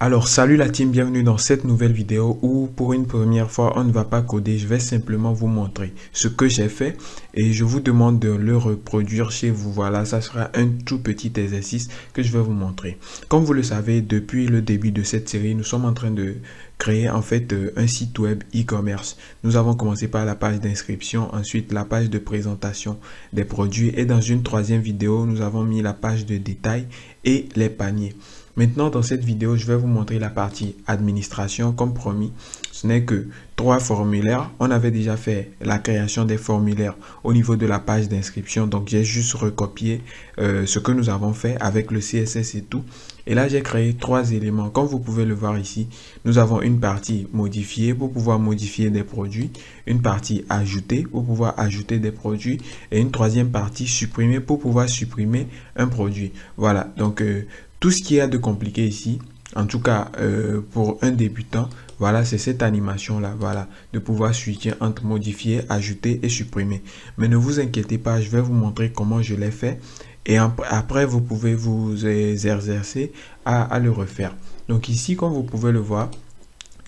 Alors salut la team, bienvenue dans cette nouvelle vidéo où pour une première fois on ne va pas coder, je vais simplement vous montrer ce que j'ai fait et je vous demande de le reproduire chez vous. Voilà, ça sera un tout petit exercice que je vais vous montrer. Comme vous le savez, depuis le début de cette série, nous sommes en train de créer en fait un site web e-commerce. Nous avons commencé par la page d'inscription, ensuite la page de présentation des produits et dans une troisième vidéo, nous avons mis la page de détail et les paniers. Maintenant, dans cette vidéo, je vais vous montrer la partie administration. Comme promis, ce n'est que 3 formulaires. On avait déjà fait la création des formulaires au niveau de la page d'inscription. Donc, j'ai juste recopié ce que nous avons fait avec le CSS et tout. Et là, j'ai créé 3 éléments. Comme vous pouvez le voir ici, nous avons une partie modifier pour pouvoir modifier des produits, une partie ajouter pour pouvoir ajouter des produits et une troisième partie supprimer pour pouvoir supprimer un produit. Voilà, donc tout ce qu'il y a de compliqué ici, en tout cas pour un débutant, voilà, c'est cette animation-là, voilà, de pouvoir switcher entre modifier, ajouter et supprimer. Mais ne vous inquiétez pas, je vais vous montrer comment je l'ai fait. Et après, vous pouvez vous exercer à le refaire. Donc ici, comme vous pouvez le voir,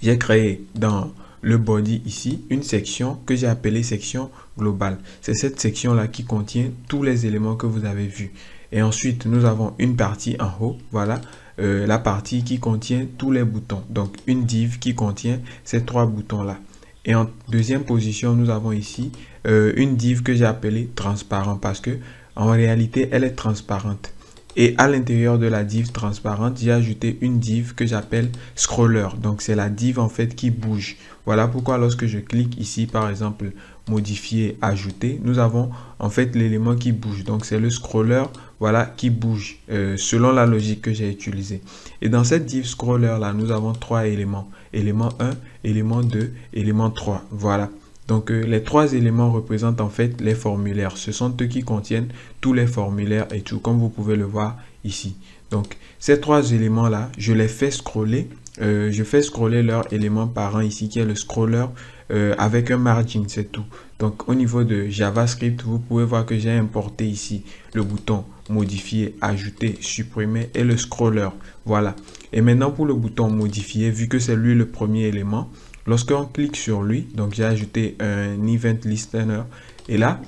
j'ai créé dans le body ici une section que j'ai appelée section globale. C'est cette section-là qui contient tous les éléments que vous avez vus. Et ensuite, nous avons une partie en haut, voilà, la partie qui contient tous les boutons. Donc, une div qui contient ces 3 boutons-là. Et en deuxième position, nous avons ici une div que j'ai appelée transparent parce que en réalité, elle est transparente. Et à l'intérieur de la div transparente, j'ai ajouté une div que j'appelle scroller. Donc, c'est la div en fait qui bouge. Voilà pourquoi lorsque je clique ici, par exemple, modifier, ajouter, nous avons en fait l'élément qui bouge. Donc, c'est le scroller, voilà, qui bouge selon la logique que j'ai utilisée. Et dans cette div scroller là, nous avons 3 éléments. Élément 1, élément 2, élément 3. Voilà. Donc, les 3 éléments représentent en fait les formulaires. Ce sont eux qui contiennent tous les formulaires et tout, comme vous pouvez le voir ici. Donc, ces 3 éléments-là, je les fais scroller. Je fais scroller leur élément parent ici, qui est le scroller avec un margin, c'est tout. Donc, au niveau de JavaScript, vous pouvez voir que j'ai importé ici le bouton modifier, ajouter, supprimer et le scroller. Voilà. Et maintenant, pour le bouton modifier, vu que c'est lui le premier élément, lorsqu'on clique sur lui, donc j'ai ajouté un event listener et là,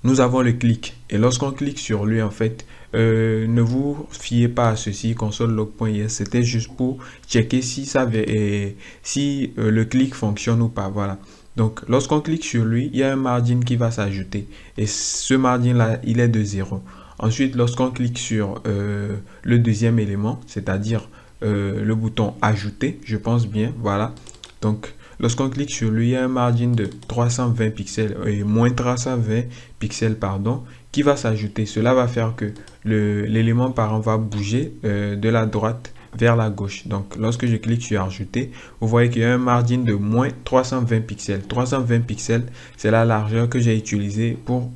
nous avons le clic. Et lorsqu'on clique sur lui, en fait, ne vous fiez pas à ceci, console.log.is, c'était juste pour checker si le clic fonctionne ou pas. Voilà. Donc, lorsqu'on clique sur lui, il y a un margin qui va s'ajouter. Et ce margin-là, il est de 0. Ensuite, lorsqu'on clique sur le deuxième élément, c'est-à-dire le bouton ajouter, je pense bien, voilà. Donc, lorsqu'on clique sur lui, il y a un margin de 320 pixels et moins 320 pixels, pardon, qui va s'ajouter. Cela va faire que l'élément parent va bouger de la droite vers la gauche. Donc, lorsque je clique sur ajouter, vous voyez qu'il y a un margin de moins 320 pixels. 320 pixels, c'est la largeur que j'ai utilisée pour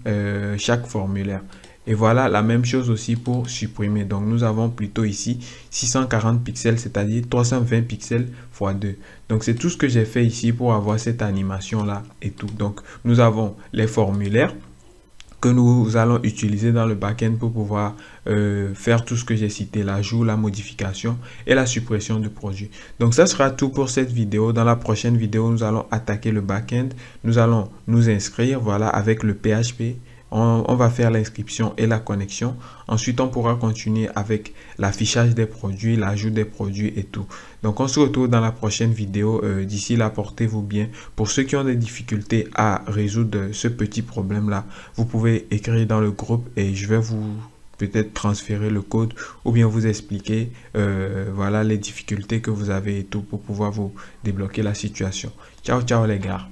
chaque formulaire. Et voilà la même chose aussi pour supprimer. Donc, nous avons plutôt ici 640 pixels, c'est-à-dire 320 pixels x 2. Donc, c'est tout ce que j'ai fait ici pour avoir cette animation-là et tout. Donc, nous avons les formulaires que nous allons utiliser dans le backend pour pouvoir faire tout ce que j'ai cité, l'ajout, la modification et la suppression du produit. Donc, ça sera tout pour cette vidéo. Dans la prochaine vidéo, nous allons attaquer le backend. Nous allons nous inscrire, voilà, avec le PHP. On va faire l'inscription et la connexion. Ensuite, on pourra continuer avec l'affichage des produits, l'ajout des produits et tout. Donc, on se retrouve dans la prochaine vidéo. D'ici là, portez-vous bien. Pour ceux qui ont des difficultés à résoudre ce petit problème-là, vous pouvez écrire dans le groupe et je vais vous peut-être transférer le code ou bien vous expliquer voilà les difficultés que vous avez et tout pour pouvoir vous débloquer la situation. Ciao, ciao les gars.